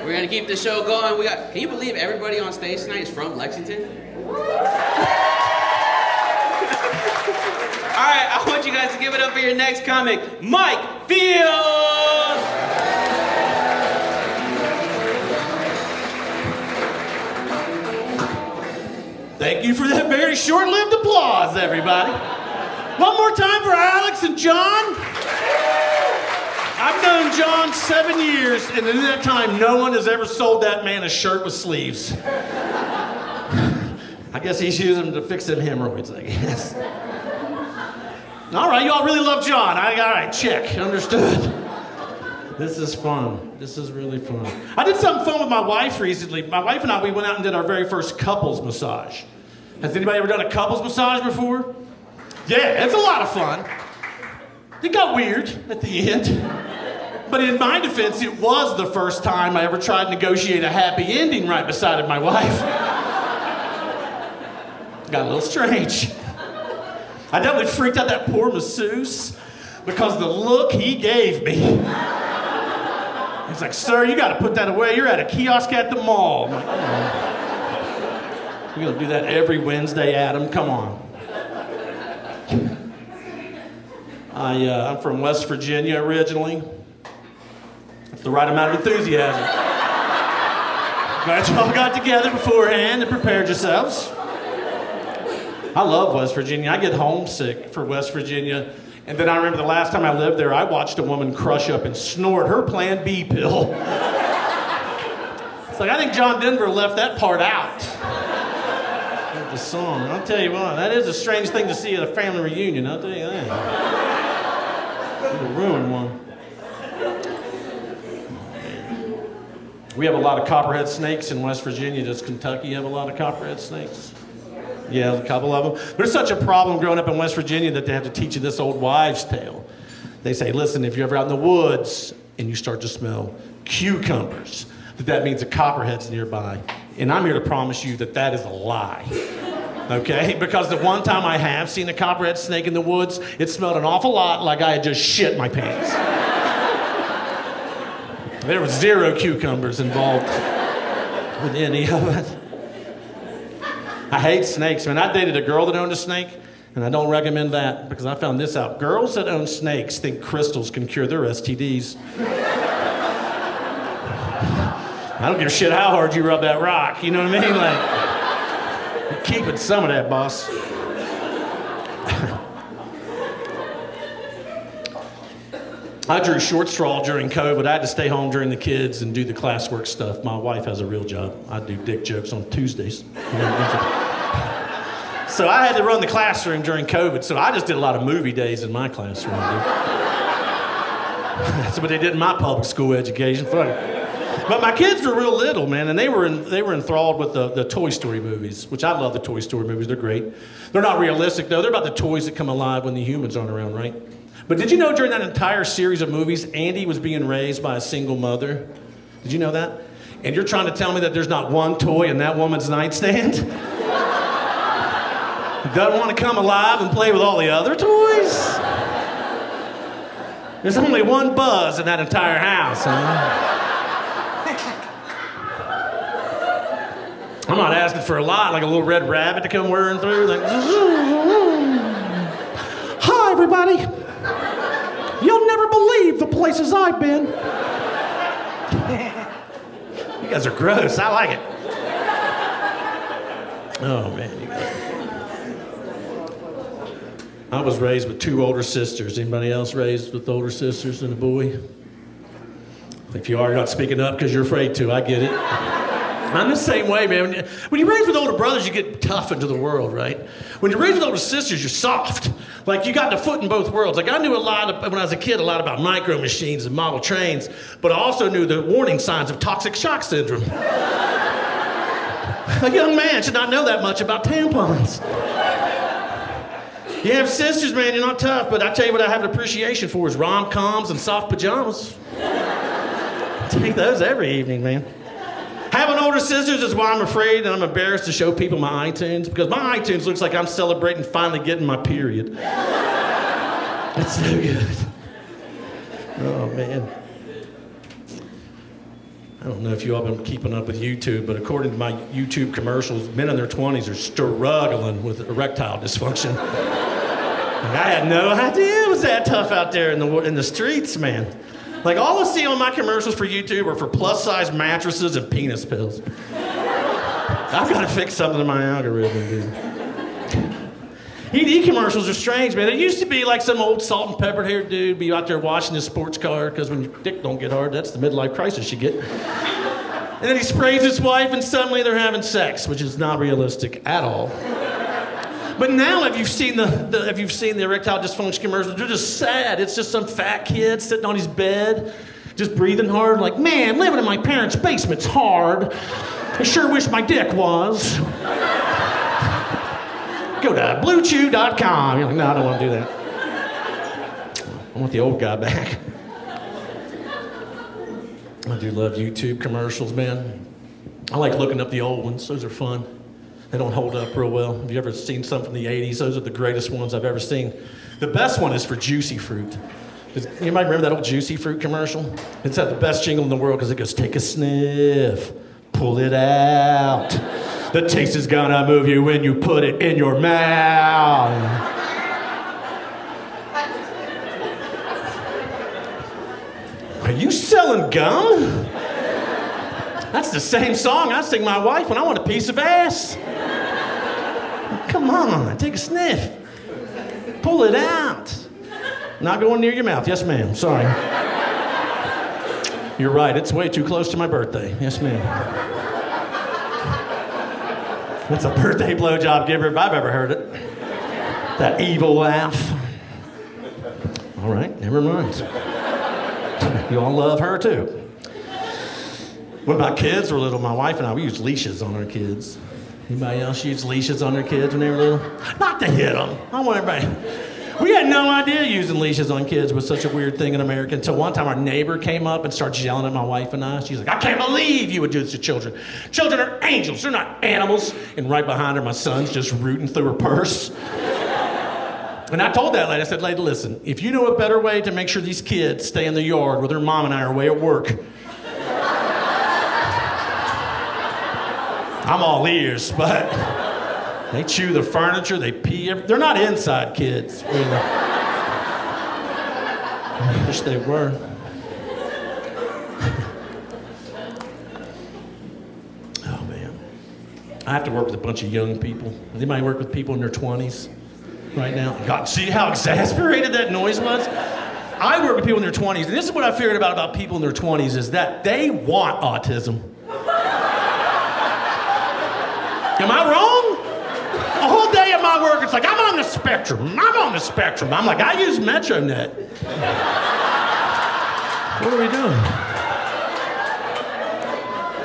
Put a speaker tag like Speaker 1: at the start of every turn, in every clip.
Speaker 1: We're gonna keep the show going. Can you believe everybody on stage tonight is from Lexington? All right, I want you guys to give it up for your next comic, Mike Field.
Speaker 2: Thank you for that very short-lived applause, everybody. One more time for Alex and John. I've known John 7 years, and in that time, no one has ever sold that man a shirt with sleeves. I guess he's using them to fix them hemorrhoids, I guess. All right, y'all really love John. All right, check, understood. This is fun. This is really fun. I did something fun with my wife recently. My wife and I, we went out and did our very first couples massage. Has anybody ever done a couples massage before? Yeah, it's a lot of fun. It got weird at the end. But in my defense, it was the first time I ever tried to negotiate a happy ending right beside of my wife. Got a little strange. I definitely freaked out that poor masseuse because the look he gave me. He's like, sir, you got to put that away. You're at a kiosk at the mall. I'm like, you're going to do that every Wednesday, Adam? Come on. I'm from West Virginia originally. That's the right amount of enthusiasm. Glad y'all got together beforehand and prepared yourselves. I love West Virginia. I get homesick for West Virginia. And then I remember the last time I lived there, I watched a woman crush up and snort her Plan B pill. It's like, I think John Denver left that part out of the song. I'll tell you what, that is a strange thing to see at a family reunion, I'll tell you that. It'll ruin one. We have a lot of copperhead snakes in West Virginia. Does Kentucky have a lot of copperhead snakes? Yeah, a couple of them. There's such a problem growing up in West Virginia that they have to teach you this old wives' tale. They say, listen, if you're ever out in the woods and you start to smell cucumbers, that means a copperhead's nearby. And I'm here to promise you that that is a lie. Okay? Because the one time I have seen a copperhead snake in the woods, it smelled an awful lot like I had just shit my pants. There was 0 cucumbers involved with any of it. I hate snakes, man. I dated a girl that owned a snake, and I don't recommend that because I found this out. Girls that own snakes think crystals can cure their STDs. I don't give a shit how hard you rub that rock, you know what I mean? Like, keep it some of that, boss. I drew short straw during COVID. I had to stay home during the kids and do the classwork stuff. My wife has a real job. I do dick jokes on Tuesdays. So I had to run the classroom during COVID, so I just did a lot of movie days in my classroom. That's what they did in my public school education. Funny. But my kids were real little, man, and they were enthralled with the Toy Story movies, which I love the Toy Story movies. They're great. They're not realistic, though. They're about the toys that come alive when the humans aren't around, right? But did you know during that entire series of movies, Andy was being raised by a single mother? Did you know that? And you're trying to tell me that there's not one toy in that woman's nightstand? Doesn't want to come alive and play with all the other toys? There's only one Buzz in that entire house, huh? I'm not asking for a lot, like a little red rabbit to come whirring through. Like, hi, everybody. You'll never believe the places I've been. You guys are gross. I like it. Oh, man. You guys. I was raised with 2 older sisters. Anybody else raised with older sisters and a boy? If you are, you're not speaking up because you're afraid to. I get it. I'm the same way, man. When you're raised with older brothers, you get tough into the world, right? When you're raised with older sisters, you're soft. Like, you got the foot in both worlds. Like, I knew when I was a kid, a lot about micro machines and model trains, but I also knew the warning signs of toxic shock syndrome. A young man should not know that much about tampons. You have sisters, man, you're not tough, but I tell you what I have an appreciation for is rom-coms and soft pajamas. I take those every evening, man. Having older sisters is why I'm afraid and I'm embarrassed to show people my iTunes, because my iTunes looks like I'm celebrating finally getting my period. It's so good. Oh, man. I don't know if you all been keeping up with YouTube, but according to my YouTube commercials, men in their 20s are struggling with erectile dysfunction. Like, I had no idea it was that tough out there in the streets, man. Like, all I see on my commercials for YouTube are for plus-size mattresses and penis pills. I've got to fix something in my algorithm, dude. ED commercials are strange, man. There used to be like some old salt and pepper haired dude be out there washing his sports car, because when your dick don't get hard, that's the midlife crisis you get. And then he sprays his wife, and suddenly they're having sex, which is not realistic at all. But now, if you've seen the erectile dysfunction commercials, they're just sad. It's just some fat kid sitting on his bed, just breathing hard, like, man, living in my parents' basement's hard. I sure wish my dick was. Go to bluechew.com. You're like, no, I don't want to do that. I want the old guy back. I do love YouTube commercials, man. I like looking up the old ones. Those are fun. They don't hold up real well. Have you ever seen some from the 80s? Those are the greatest ones I've ever seen. The best one is for Juicy Fruit. Anybody remember that old Juicy Fruit commercial? It's had the best jingle in the world because it goes, take a sniff, pull it out. The taste is gonna move you when you put it in your mouth. Are you selling gum? That's the same song I sing my wife when I want a piece of ass. Come on, take a sniff. Pull it out. Not going near your mouth. Yes, ma'am. Sorry. You're right. It's way too close to my birthday. Yes, ma'am. That's a birthday blowjob giver if I've ever heard it. That evil laugh. All right, never mind. You all love her too. When my kids were little, my wife and I, we used leashes on our kids. Anybody else use leashes on their kids when they were little? Not to hit them. I want everybody. We had no idea using leashes on kids was such a weird thing in America until one time our neighbor came up and started yelling at my wife and I. She's like, I can't believe you would do this to children. Children are angels, they're not animals. And right behind her, my son's just rooting through her purse. And I told that lady, I said, lady, listen, if you know a better way to make sure these kids stay in the yard where their mom and I are away at work, I'm all ears, but they chew the furniture, they pee. They're not inside kids, really. I wish they were. Oh, man. I have to work with a bunch of young people. Does anybody work with people in their 20s right now? God, see how exasperated that noise was? I work with people in their 20s, and this is what I figured about people in their 20s is that they want autism. Am I wrong? A whole day at my work, it's like, I'm on the spectrum. I'm like, I use MetroNet. What are we doing?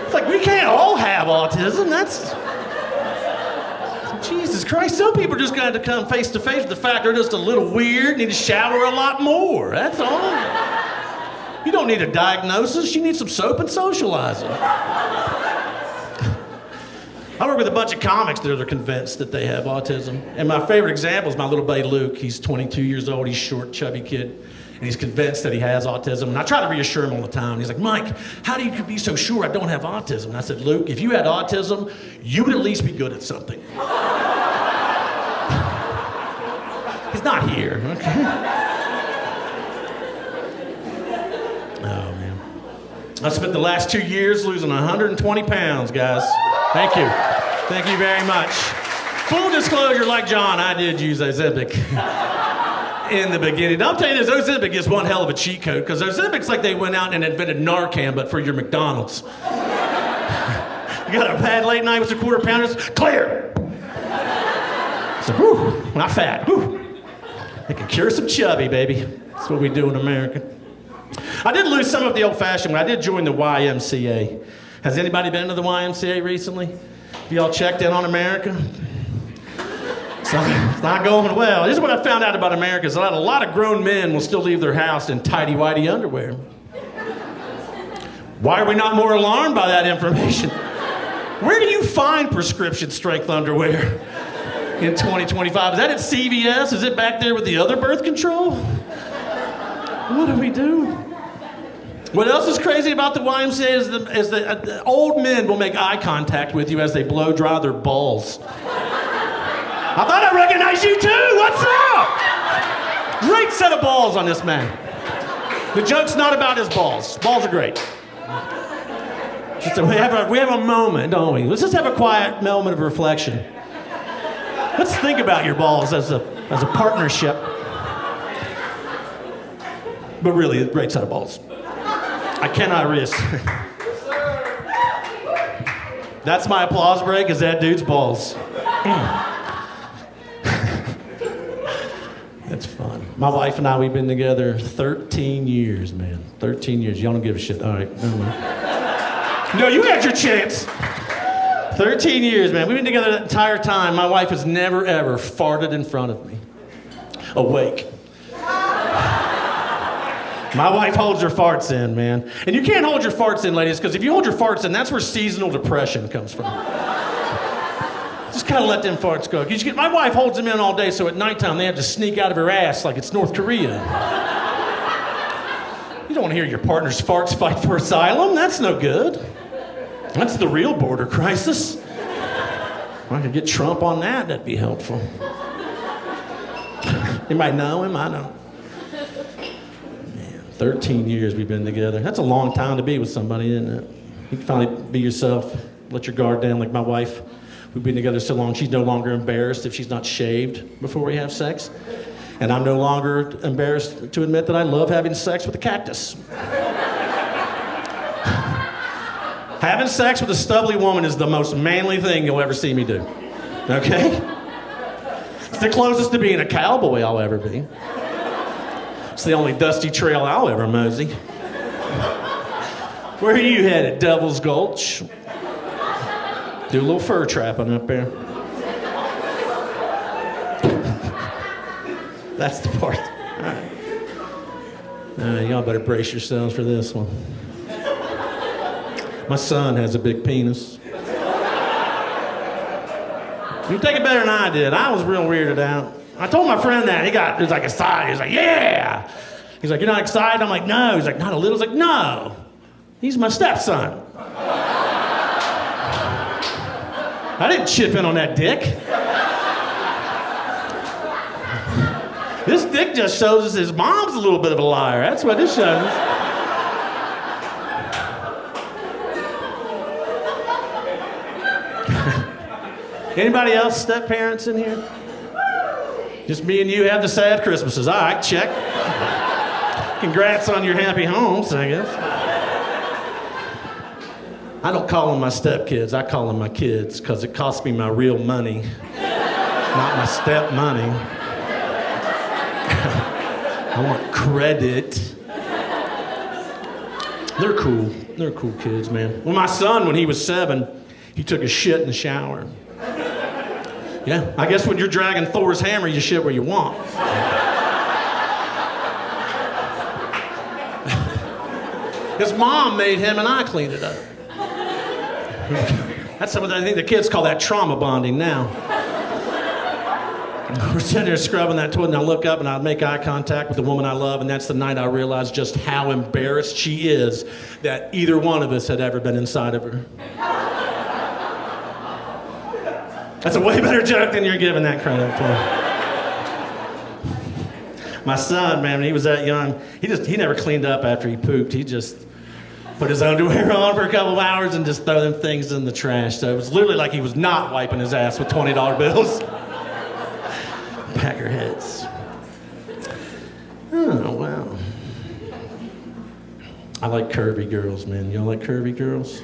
Speaker 2: It's like, we can't all have autism. That's... Jesus Christ, some people are just going to have to come face to face with the fact they're just a little weird, need to shower a lot more. That's all. You don't need a diagnosis. You need some soap and socializing. I work with a bunch of comics that are convinced that they have autism. And my favorite example is my little buddy Luke. He's 22 years old. He's a short, chubby kid. And he's convinced that he has autism. And I try to reassure him all the time. He's like, Mike, how do you be so sure I don't have autism? And I said, Luke, if you had autism, you would at least be good at something. He's not here, okay? Oh, man. I spent the last 2 years losing 120 pounds, guys. Thank you. Thank you very much. Full disclosure, like John, I did use Ozempic in the beginning. I'll tell you this, Ozempic is one hell of a cheat code, because Ozempic's like they went out and invented Narcan, but for your McDonald's. You got a bad late night with some quarter pounders? Clear! So, whew, not fat. Whew. They can cure some chubby, baby. That's what we do in America. I did lose some of the old-fashioned way. I did join the YMCA. Has anybody been to the YMCA recently? Have y'all checked in on America? It's not going well. This is what I found out about America, is that a lot of grown men will still leave their house in tighty-whitey underwear. Why are we not more alarmed by that information? Where do you find prescription strength underwear in 2025? Is that at CVS? Is it back there with the other birth control? What do we do? What else is crazy about the YMCA is that old men will make eye contact with you as they blow dry their balls. I thought I recognized you too. What's up? Great set of balls on this man. The joke's not about his balls. Balls are great. We have a moment, don't we? Let's just have a quiet moment of reflection. Let's think about your balls as a partnership. But really, a great set of balls. I cannot risk. That's my applause break, is that dude's balls. That's fun. My wife and I, we've been together 13 years, man. 13 years. Y'all don't give a shit. All right, never mind. No, you had your chance. 13 years, man. We've been together that entire time. My wife has never, ever farted in front of me. Awake. My wife holds her farts in, man. And you can't hold your farts in, ladies, because if you hold your farts in, that's where seasonal depression comes from. Just kind of let them farts go. My wife holds them in all day, so at nighttime they have to sneak out of her ass like it's North Korea. You don't want to hear your partner's farts fight for asylum. That's no good. That's the real border crisis. If I could get Trump on that, that'd be helpful. You might know him, I know. 13 years we've been together. That's a long time to be with somebody, isn't it? You can finally be yourself, let your guard down like my wife. We've been together so long, she's no longer embarrassed if she's not shaved before we have sex. And I'm no longer embarrassed to admit that I love having sex with a cactus. Having sex with a stubbly woman is the most manly thing you'll ever see me do. Okay? It's the closest to being a cowboy I'll ever be. It's the only dusty trail I'll ever mosey. Where are you headed, Devil's Gulch? Do a little fur trapping up there. That's the part. All right, y'all better brace yourselves for this one. My son has a big penis. You take it better than I did. I was real weirded out. I told my friend that. He was like excited. He's like, yeah. He's like, you're not excited? I'm like, no. He's like, not a little? He's like, no. He's my stepson. I didn't chip in on that dick. This dick just shows us his mom's a little bit of a liar. That's what this shows us. Anybody else step-parents in here? Just me and you have the sad Christmases. All right, check. Congrats on your happy homes, I guess. I don't call them my stepkids. I call them my kids because it costs me my real money, not my step money. I want credit. They're cool. They're cool kids, man. Well, my son, when he was 7, he took a shit in the shower. Yeah, I guess when you're dragging Thor's hammer, you shit where you want. His mom made him and I clean it up. That's something I think the kids call that trauma bonding now. We're sitting there scrubbing that toilet, and I look up and I make eye contact with the woman I love, and that's the night I realized just how embarrassed she is that either one of us had ever been inside of her. That's a way better joke than you're giving that credit for. My son, man, when he was that young, he never cleaned up after he pooped. He just put his underwear on for a couple of hours and just throw them things in the trash. So it was literally like he was not wiping his ass with $20 bills. Packerheads. Oh, wow. I like curvy girls, man. Y'all like curvy girls?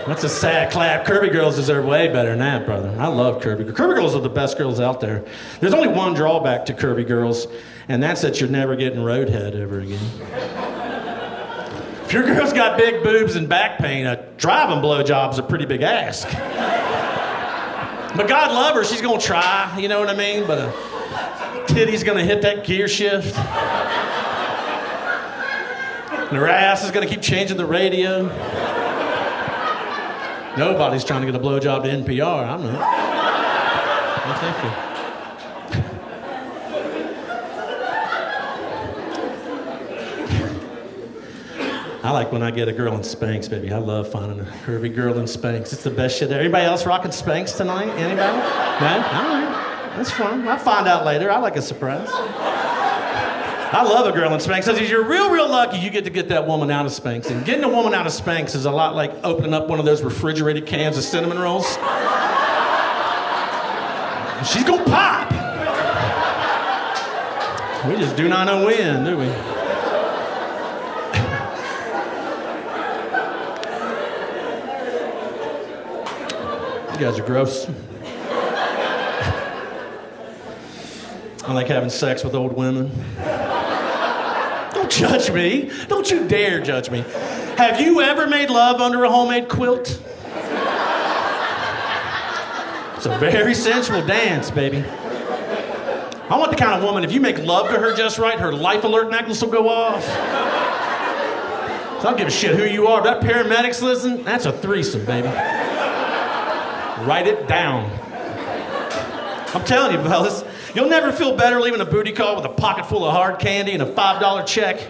Speaker 2: That's a sad clap. Curvy girls deserve way better than that, brother. I love curvy girls. Curvy girls are the best girls out there. There's only one drawback to curvy girls, and that's that you're never getting roadhead ever again. If your girl's got big boobs and back pain, a driving blowjob's a pretty big ask. But God love her, she's gonna try, you know what I mean? But a titty's gonna hit that gear shift. And her ass is gonna keep changing the radio. Nobody's trying to get a blowjob to NPR. I'm not. No, thank you. I like when I get a girl in Spanx, baby. I love finding a curvy girl in Spanx. It's the best shit there. Anybody else rocking Spanx tonight? Anybody? No? All right. That's fun. I'll find out later. I like a surprise. I love a girl in Spanx. Because if you're real lucky, you get to get that woman out of Spanx. And getting a woman out of Spanx is a lot like opening up one of those refrigerated cans of cinnamon rolls. She's gonna pop. We just do not know when, do we? You guys are gross. I like having sex with old women. Don't judge me. Don't you dare judge me. Have you ever made love under a homemade quilt? It's a very sensual dance, baby. I want the kind of woman, if you make love to her just right, her life alert necklace will go off. So I don't give a shit who you are. If that paramedics listen, that's a threesome, baby. Write it down. I'm telling you, fellas, you'll never feel better leaving a booty call with a pocket full of hard candy and a $5 check.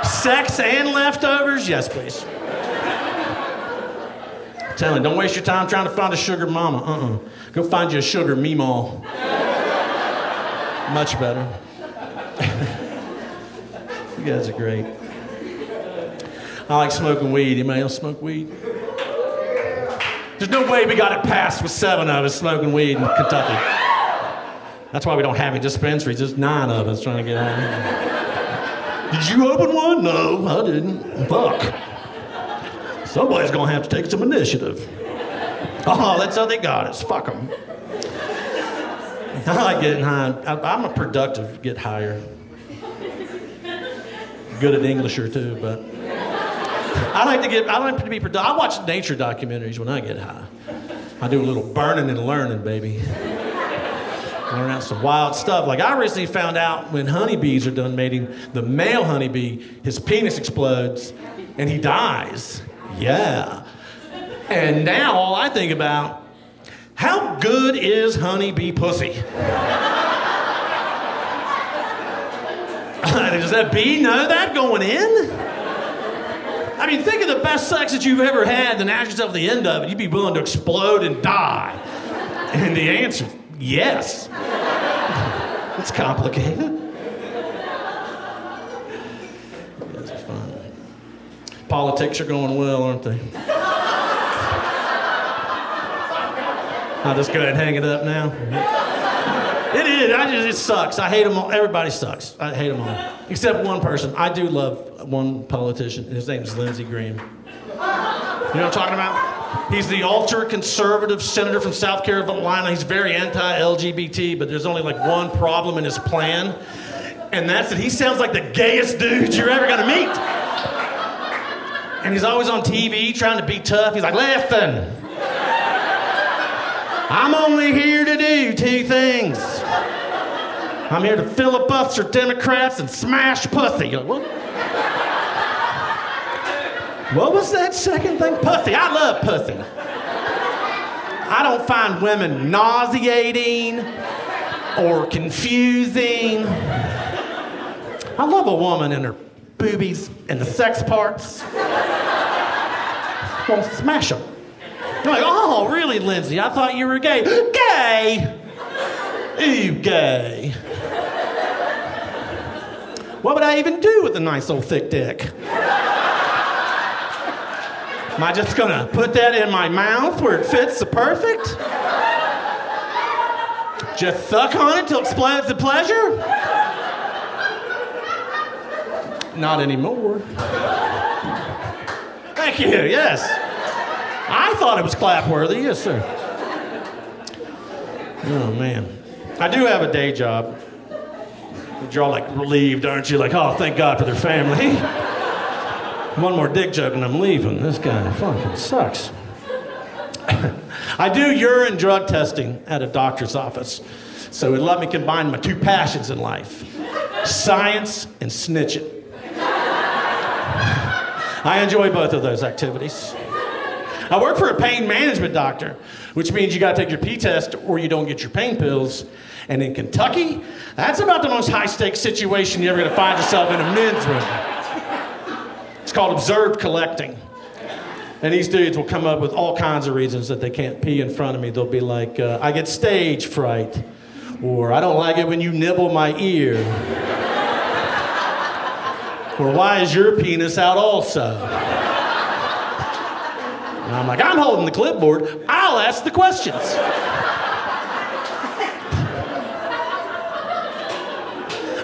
Speaker 2: Sex and leftovers? Yes, please. I'm telling you, don't waste your time trying to find a sugar mama. Go find you a sugar meemaw. Much better. You guys are great. I like smoking weed. Anybody else smoke weed? There's no way we got it passed with 7 of us smoking weed in Kentucky. That's why we don't have any dispensaries. There's 9 of us trying to get on. Did you open one? No, I didn't. Fuck. Somebody's gonna have to take some initiative. Oh, that's how they got us. Fuck them. I like getting high. I'm a productive, get higher. Good at Englisher too, but I like to be productive. I watch nature documentaries when I get high. I do a little burning and learning, baby. Learn out some wild stuff. Like I recently found out when honeybees are done mating, the male honeybee, his penis explodes and he dies. Yeah. And now all I think about, how good is honeybee pussy? Does that bee know that going in? I mean, think of the best sex that you've ever had, then ask yourself at the end of it, you'd be willing to explode and die. And the answer, yes. It's complicated. You guys are fun. Politics are going well, aren't they? I'll just go ahead and hang it up now. It is. It sucks. I hate them all. Everybody sucks. I hate them all. Except one person. I do love one politician. His name is Lindsey Graham. You know what I'm talking about? He's the ultra-conservative senator from South Carolina. He's very anti-LGBT, but there's only like one problem in his plan. And that's that he sounds like the gayest dude you're ever gonna meet. And he's always on TV trying to be tough. He's like, listen, I'm only here to do 2 things. I'm here to filibuster Democrats and smash pussy. You're like, what was that second thing? Pussy. I love pussy. I don't find women nauseating or confusing. I love a woman and her boobies and the sex parts. Well, smash them. You're like, oh, really, Lindsay? I thought you were gay. Gay? Ooh, gay. What would I even do with a nice old thick dick? Am I just gonna put that in my mouth where it fits the perfect? Just suck on it till it explodes the pleasure? Not anymore. Thank you, yes. I thought it was clap-worthy, yes, sir. Oh, man. I do have a day job. You're all like relieved, aren't you? Like, oh, thank God for their family. One more dick joke and I'm leaving. This guy fucking sucks. I do urine drug testing at a doctor's office. So it let me combine my 2 passions in life. Science and snitching. I enjoy both of those activities. I work for a pain management doctor, which means you gotta take your pee test or you don't get your pain pills. And in Kentucky, that's about the most high-stakes situation you're ever gonna find yourself in a men's room. It's called observed collecting. And these dudes will come up with all kinds of reasons that they can't pee in front of me. They'll be like, I get stage fright, or I don't like it when you nibble my ear, or why is your penis out also? And I'm like, I'm holding the clipboard. I'll ask the questions.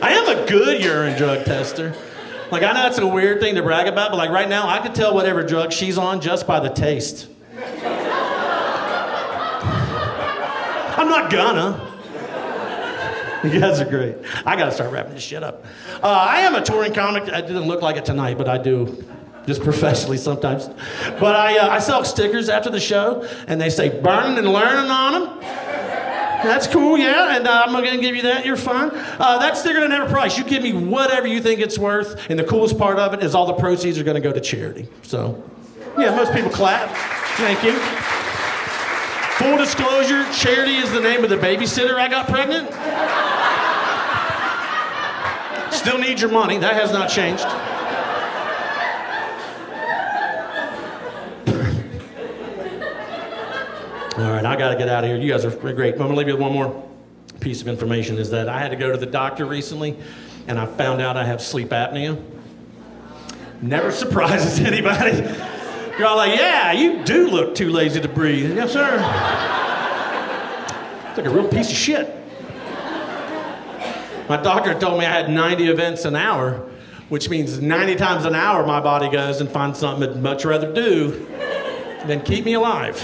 Speaker 2: I am a good urine drug tester. Like, I know that's a weird thing to brag about, but like right now, I could tell whatever drug she's on just by the taste. I'm not gonna. You guys are great. I gotta start wrapping this shit up. I am a touring comic. I didn't look like it tonight, but I do just professionally sometimes. But I sell stickers after the show, and they say burning and learning on them. That's cool, yeah, and I'm gonna give you that, you're fine. That sticker doesn't have a price. You give me whatever you think it's worth, and the coolest part of it is all the proceeds are gonna go to charity. So, yeah, most people clap. Thank you. Full disclosure, charity is the name of the babysitter I got pregnant. Still need your money, that has not changed. All right, I gotta get out of here. You guys are great. I'm gonna leave you with one more piece of information, is that I had to go to the doctor recently, and I found out I have sleep apnea. Never surprises anybody. You're all like, yeah, you do look too lazy to breathe. Yes, sir. It's like a real piece of shit. My doctor told me I had 90 events an hour, which means 90 times an hour my body goes and finds something I'd much rather do than keep me alive.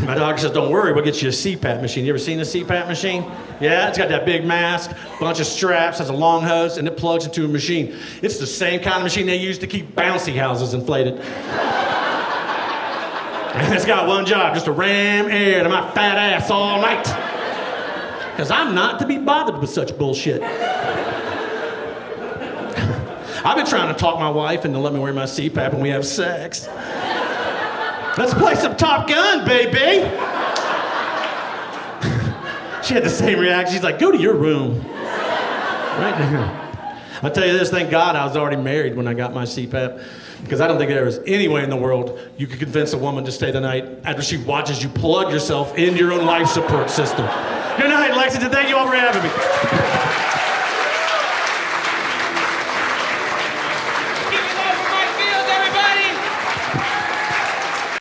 Speaker 2: My doctor says, don't worry, we'll get you a CPAP machine. You ever seen a CPAP machine? Yeah, it's got that big mask, bunch of straps, has a long hose, and it plugs into a machine. It's the same kind of machine they use to keep bouncy houses inflated. And it's got one job, just to ram air to my fat ass all night. Because I'm not to be bothered with such bullshit. I've been trying to talk my wife into letting me wear my CPAP when we have sex. Let's play some Top Gun, baby. She had the same reaction. She's like, go to your room. Right now. I'll tell you this, thank God I was already married when I got my CPAP, because I don't think there was any way in the world you could convince a woman to stay the night after she watches you plug yourself into your own life support system. Good night, Lexington. Thank you all for having me.